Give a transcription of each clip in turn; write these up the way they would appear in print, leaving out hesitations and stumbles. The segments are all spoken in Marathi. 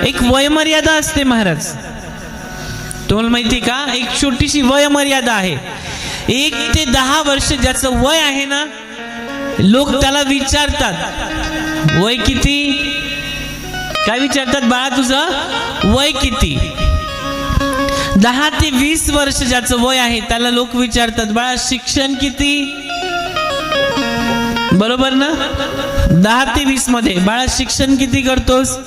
एक वयमर्यादा असते महाराज, तुम्हाला माहिती का? एक छोटीशी वयमर्यादा आहे. 1 ते 10 वर्ष ज्याचं वय आहे ना, लोक त्याला विचारतात वय किती. काय विचारतात? बाळा तुझं वय किती. 10 ते 20 वर्ष ज्याचं वय आहे त्याला लोक विचारतात बाळा शिक्षण किती. बरोबर ना? 10 ते 20 मध्ये बाळा शिक्षण किती करतोस.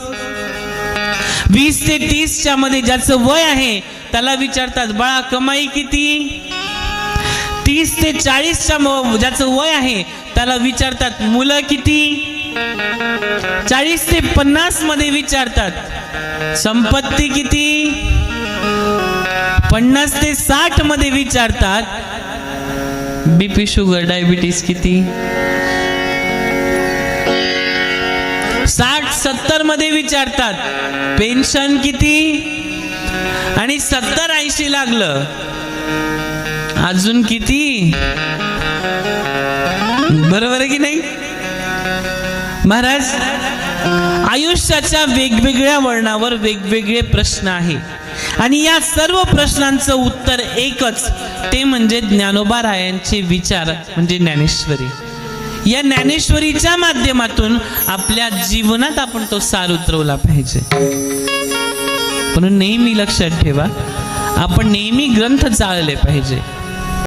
20 ते 30 च्या मध्ये ज्याचं वय आहे त्याला विचारतात बाळा कमाई किती. 30 ते 40 च्या ज्याचं वय आहे त्याला विचारतात मुलं किती. 40 ते 50 मध्ये विचारतात संपत्ती किती. 50 ते 60 मध्ये विचारतात बीपी शुगर डायबिटीज किती. 60-70 मध्ये विचारतात पेन्शन किती. आणि 70-80 लागलं अजून किती. बरोबर आहे की नाही महाराज? आयुष्याच्या वेगवेगळ्या वळणावर वेगवेगळे प्रश्न आहेत आणि या सर्व प्रश्नांचं उत्तर एकच, ते म्हणजे ज्ञानोबा रायांचे विचार म्हणजे ज्ञानेश्वरी. या ज्ञानेश्वरीच्या माध्यमातून आपल्या जीवनात आपण तो सार उतरवला पाहिजे. म्हणून नेहमी लक्षात ठेवा, आपण नेहमी ग्रंथ चाळले पाहिजे.